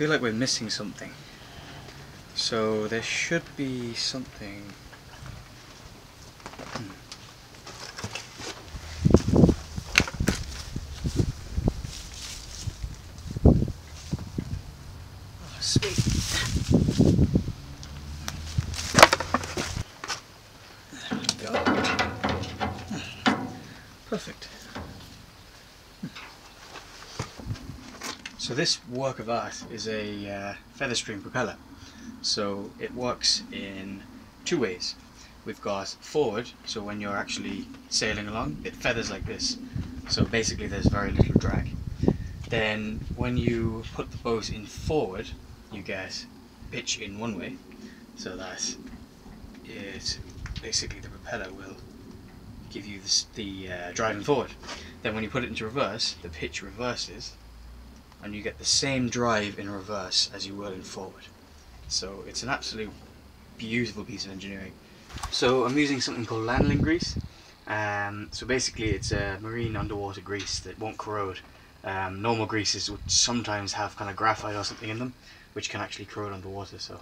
feel like we're missing something. So there should be something. Oh, sweet. There we go. Perfect. So this work of art is a feather string propeller. So it works in two ways. We've got forward, so when you're actually sailing along, it feathers like this. So basically there's very little drag. Then when you put the boat in forward, you get pitch in one way, so that it basically the propeller will give you the driving forward. Then when you put it into reverse, the pitch reverses, and you get the same drive in reverse as you will in forward. So it's an absolute beautiful piece of engineering. So I'm using something called lanolin grease. So basically it's a marine underwater grease that won't corrode. Normal greases would sometimes have kind of graphite or something in them, which can actually corrode underwater. So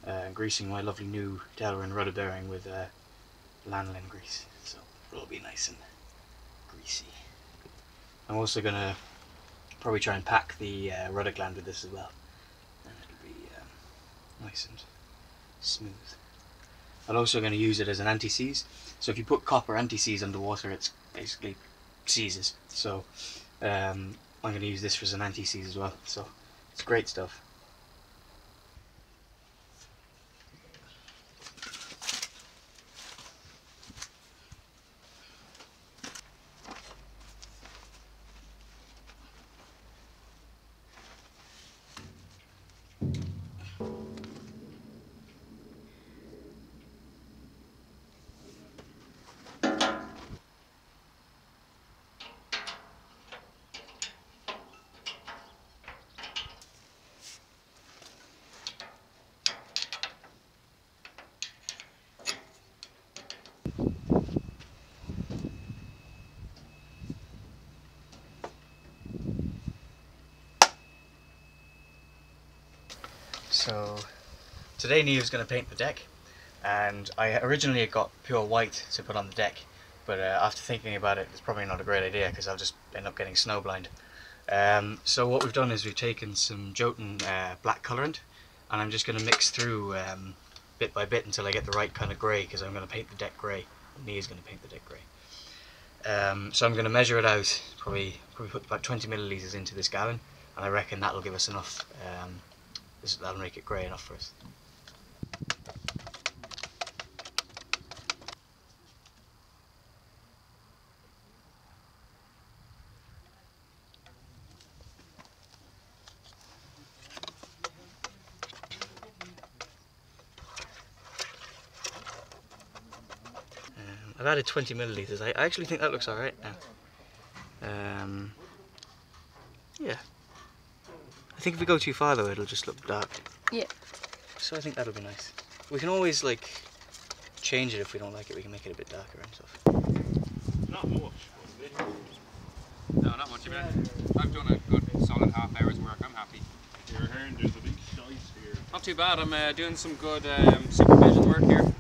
I'm greasing my lovely new Delrin rudder bearing with lanolin grease. So it'll be nice and greasy. I'm also going to probably try and pack the rudder gland with this as well. And it'll be nice and smooth. I'm also going to use it as an anti-seize. So if you put copper anti-seize underwater, it basically seizes. So I'm going to use this as an anti-seize as well. So it's great stuff. So today Neve's going to paint the deck, and I originally got pure white to put on the deck, but after thinking about it, it's probably not a great idea because I'll just end up getting snowblind. So what we've done is we've taken some Jotun black colourant, and I'm just going to mix through bit by bit until I get the right kind of grey, because I'm going to paint the deck grey. Neve's going to paint the deck grey. So I'm going to measure it out, probably put about 20 millilitres into this gallon, and I reckon that'll give us enough. That'll make it grey enough for us. I've added 20 millilitres. I actually think that looks alright now. Yeah. I think if we go too far though, it'll just look dark. Yeah. So I think that'll be nice. We can always like change it if we don't like it. We can make it a bit darker and stuff. Not much, but a bit. No, not much. I've done a good solid half hour's work. I'm happy. You're hearing there's a big dice here. Not too bad. I'm doing some good supervision work here.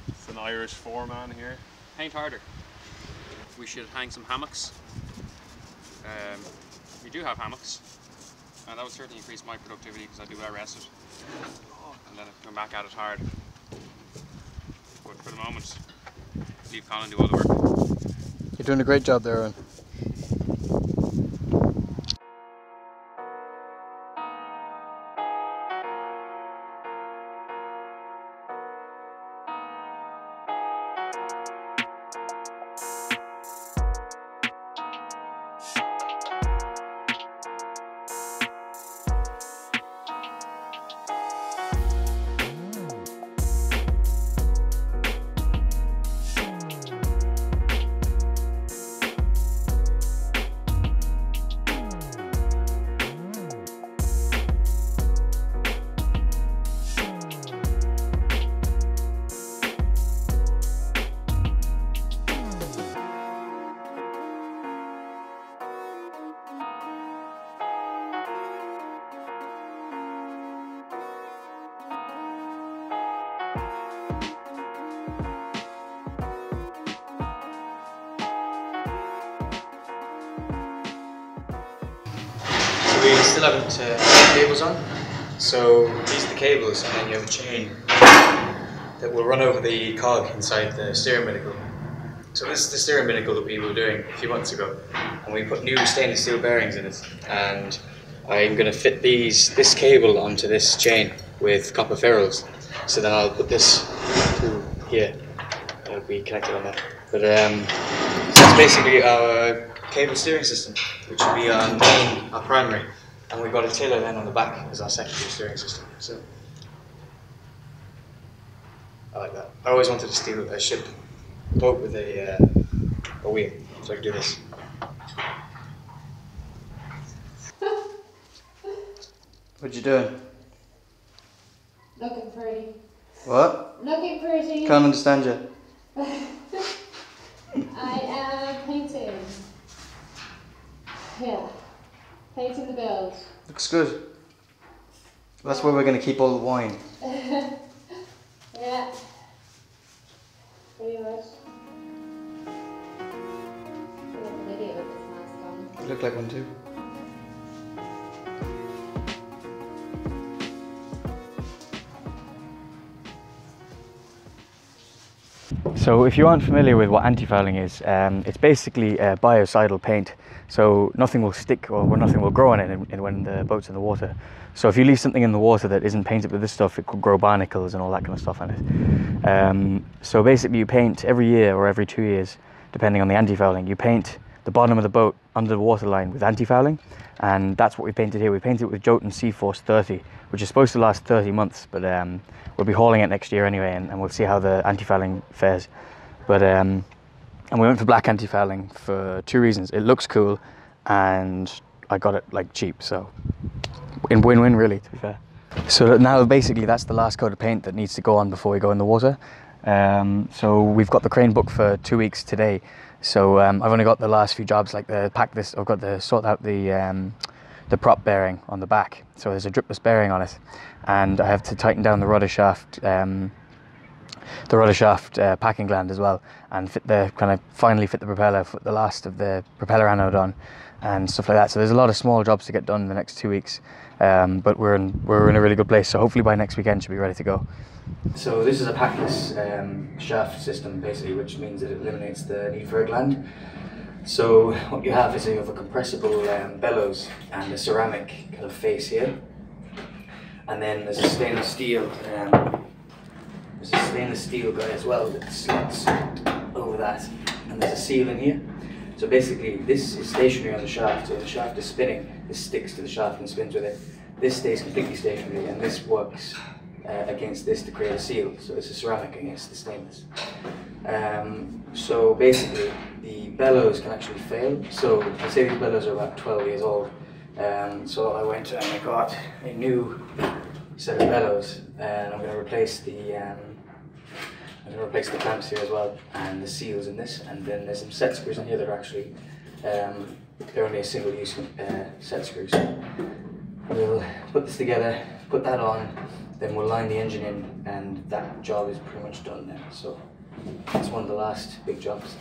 It's an Irish foreman here. Paint harder. We should hang some hammocks. We do have hammocks. And that would certainly increase my productivity because I'd be well rested. And then come back at it hard. But for the moment, leave Colin do all the work. You're doing a great job there, Owen. we still haven't put cables on. So these are the cables, and then you have a chain that will run over the cog inside the steering binnacle. So this is the steering binnacle that we were doing a few months ago, and we put new stainless steel bearings in it. And I'm going to fit this cable onto this chain with copper ferrules. So then I'll put this through here. It'll be connected on that. But so that's basically our cable steering system, which will be our main, our primary, and we've got a tiller then on the back as our secondary steering system. So I like that. I always wanted to steal a boat with a wheel, so I can do this. What you doing? Looking pretty. What? Looking pretty. Can't understand you. I am painting. Yeah. Painting the build. Looks good. That's where we're going to keep all the wine. Yeah. Pretty much. I look an idiot with this mask on. You look like one too. So if you aren't familiar with what antifouling is, it's basically a biocidal paint. So nothing will stick or nothing will grow on it when the boat's in the water. So if you leave something in the water that isn't painted with this stuff, it could grow barnacles and all that kind of stuff on it. So basically you paint every year or every 2 years, depending on the antifouling, you paint the bottom of the boat under the waterline with antifouling, and that's what we painted here. We painted it with Jotun Sea Force 30, which is supposed to last 30 months, but we'll be hauling it next year anyway, and we'll see how the antifouling fares. But and we went for black antifouling for 2 reasons. It looks cool, and I got it like cheap, so win-win really, to be fair. So now basically that's the last coat of paint that needs to go on before we go in the water. So we've got the crane booked for 2 weeks today. So I've only got the last few jobs, like I've got to sort out the prop bearing on the back. So there's a dripless bearing on it, and I have to tighten down the rudder shaft packing gland as well, and finally fit the propeller, put the last of the propeller anode on, and stuff like that. So there's a lot of small jobs to get done in the next 2 weeks, but we're in a really good place. So hopefully by next weekend should be ready to go. So this is a packless shaft system basically, which means that it eliminates the need for a gland. So what you have is you have a compressible bellows and a ceramic kind of face here, and then there's a stainless steel guy as well that slots over that, and there's a seal in here. So basically this is stationary on the shaft, so if the shaft is spinning, this sticks to the shaft and spins with it. This stays completely stationary, and this works against this to create a seal. So it's a ceramic against the stainless. So basically the bellows can actually fail. So I say these bellows are about 12 years old. So I went and I got a new set of bellows, and I'm going to replace the clamps here as well, and the seals in this, and then there's some set screws in here that are actually they're only a single use set screws. We'll put this together, put that on, then we'll line the engine in, and that job is pretty much done now. So it's one of the last big jobs.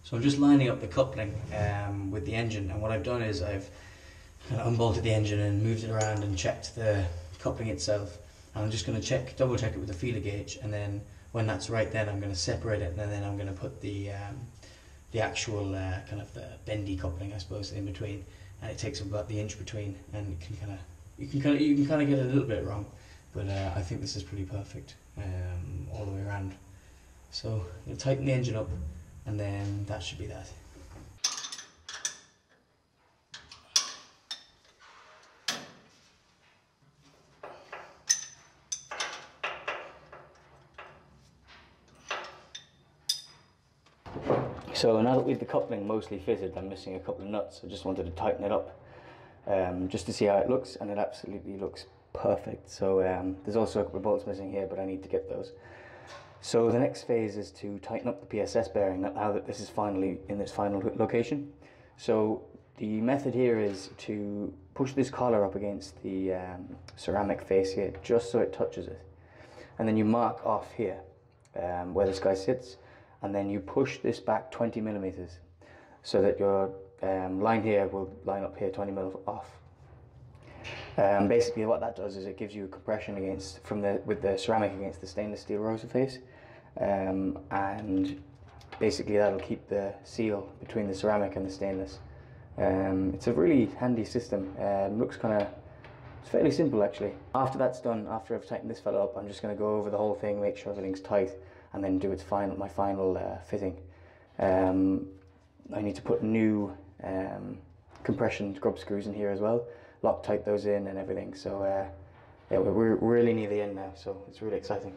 So I'm just lining up the coupling with the engine, and what I've done is I've unbolted the engine and moved it around and checked the coupling itself. And I'm just going to double check it with a feeler gauge, and then when that's right, then I'm going to separate it, and then I'm going to put the actual kind of the bendy coupling, I suppose, in between. And it takes about the inch between, and you can kind of get it a little bit wrong, but I think this is pretty perfect all the way around. So you'll tighten the engine up, and then that should be that. So now that we've the coupling mostly fitted, I'm missing a couple of nuts. I just wanted to tighten it up just to see how it looks, and it absolutely looks perfect. So there's also a couple of bolts missing here, but I need to get those. So the next phase is to tighten up the PSS bearing now that this is finally in its final location. So the method here is to push this collar up against the ceramic face here, just so it touches it. And then you mark off here where this guy sits, and then you push this back 20 millimeters so that your line here will line up here 20 mil off. Basically what that does is it gives you a compression against with the ceramic against the stainless steel rotor face, and basically that'll keep the seal between the ceramic and the stainless. It's a really handy system. Looks it's fairly simple actually. After that's done, after I've tightened this fella up, I'm just going to go over the whole thing, make sure everything's tight, and then do my final fitting. I need to put new compression grub screws in here as well, Loctite those in and everything. So yeah, we're really near the end now, so it's really exciting.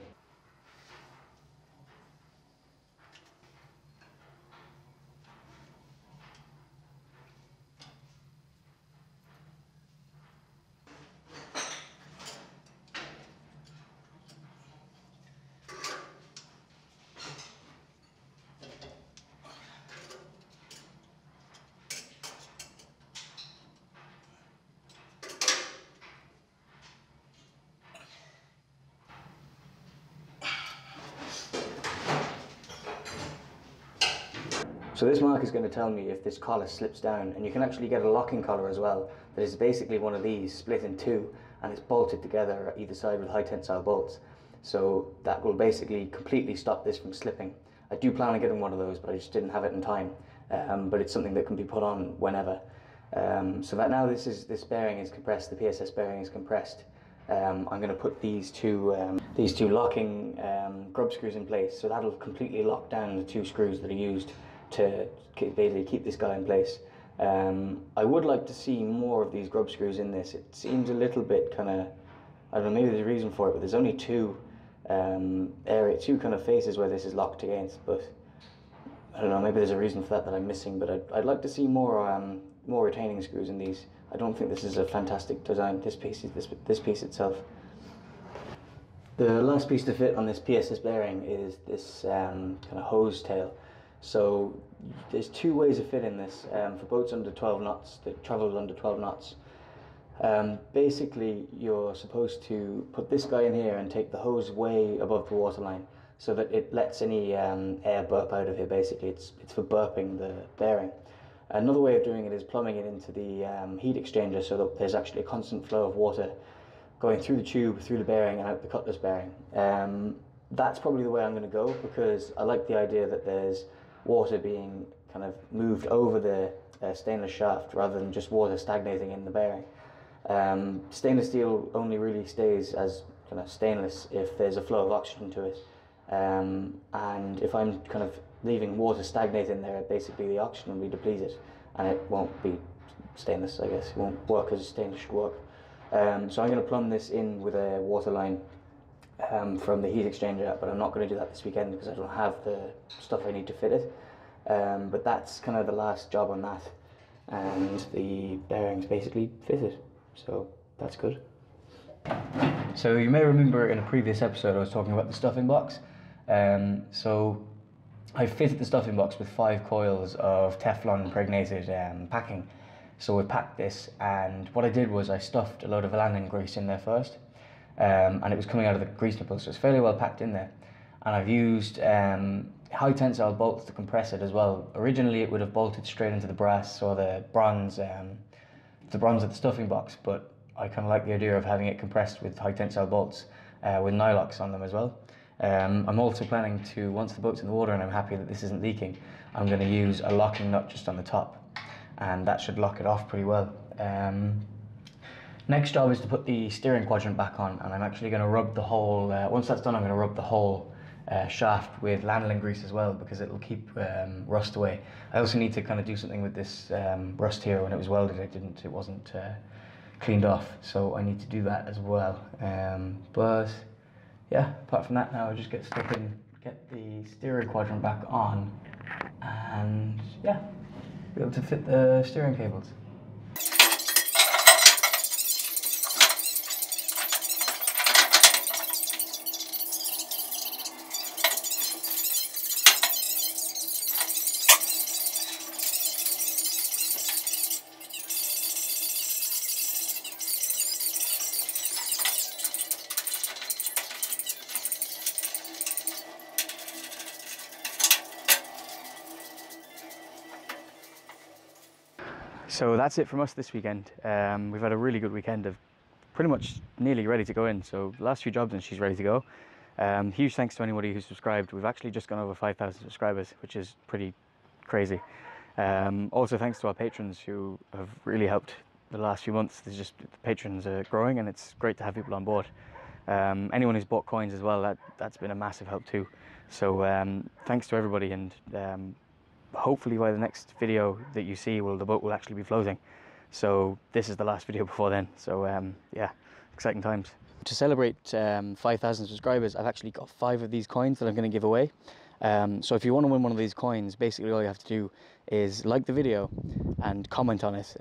So this mark is going to tell me if this collar slips down, and you can actually get a locking collar as well that is basically one of these split in two, and it's bolted together at either side with high tensile bolts. So that will basically completely stop this from slipping. I do plan on getting one of those, but I just didn't have it in time. But it's something that can be put on whenever. So that now this bearing is compressed, the PSS bearing is compressed. I'm going to put these two locking grub screws in place, so that'll completely lock down the two screws that are used to basically keep this guy in place. I would like to see more of these grub screws in this. It seems a little bit I don't know, maybe there's a reason for it, but there's only two kind of faces where this is locked against, but I don't know, maybe there's a reason for that I'm missing, but I'd like to see more retaining screws in these. I don't think this is a fantastic design, this piece itself. The last piece to fit on this PSS bearing is this kind of hose tail. So there's two ways of fitting this for boats under 12 knots, that travel under 12 knots. Basically, you're supposed to put this guy in here and take the hose way above the waterline so that it lets any air burp out of here. Basically, it's for burping the bearing. Another way of doing it is plumbing it into the heat exchanger so that there's actually a constant flow of water going through the tube, through the bearing and out the cutlass bearing. That's probably the way I'm going to go, because I like the idea that there's water being kind of moved over the stainless shaft rather than just water stagnating in the bearing. Stainless steel only really stays as kind of stainless if there's a flow of oxygen to it, and if I'm kind of leaving water stagnate in there, basically the oxygen will be depleted and it won't be stainless, I guess. It won't work as stainless should work. So I'm going to plumb this in with a water line from the heat exchanger, but I'm not going to do that this weekend because I don't have the stuff I need to fit it. But that's kind of the last job on that, and the bearing's basically fitted, so that's good. So you may remember in a previous episode I was talking about the stuffing box. So I fitted the stuffing box with 5 coils of Teflon impregnated packing. So we packed this, and what I did was I stuffed a load of landing grease in there first, and it was coming out of the grease nipple, so it's fairly well packed in there. And I've used high tensile bolts to compress it as well. Originally it would have bolted straight into the brass or the bronze of the stuffing box, but I kind of like the idea of having it compressed with high tensile bolts with nylocks on them as well. I'm also planning to, once the boat's in the water and I'm happy that this isn't leaking, I'm going to use a locking nut just on the top, and that should lock it off pretty well. Next job is to put the steering quadrant back on, and I'm actually going to rub the whole, once that's done I'm going to rub the whole shaft with lanolin grease as well, because it'll keep rust away. I also need to kind of do something with this rust here. When it was welded it wasn't cleaned off, so I need to do that as well. But yeah, apart from that, now I just get stuck in, get the steering quadrant back on, and yeah, be able to fit the steering cables. So that's it from us this weekend. We've had a really good weekend of pretty much nearly ready to go in. So last few jobs and she's ready to go. Huge thanks to anybody who's subscribed. We've actually just gone over 5,000 subscribers, which is pretty crazy. Also thanks to our patrons who have really helped the last few months. There's just, the patrons are growing and it's great to have people on board. Anyone who's bought coins as well, that's been a massive help too. So thanks to everybody, and hopefully by the next video that you see, the boat will actually be floating. So this is the last video before then. So yeah, exciting times. To celebrate 5,000 subscribers, I've actually got 5 of these coins that I'm going to give away. So if you want to win one of these coins, basically all you have to do is like the video and comment on it.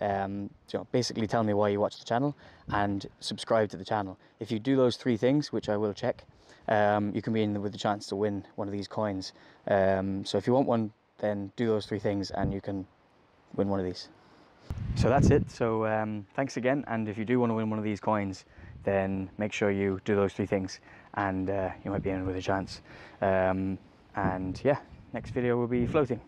Basically tell me why you watch the channel and subscribe to the channel. If you do those 3 things, which I will check, you can be in with the chance to win one of these coins. So if you want one, then do those 3 things and you can win one of these. So that's it. So thanks again, and if you do want to win one of these coins, then make sure you do those 3 things and you might be in with a chance. And yeah, next video will be floating.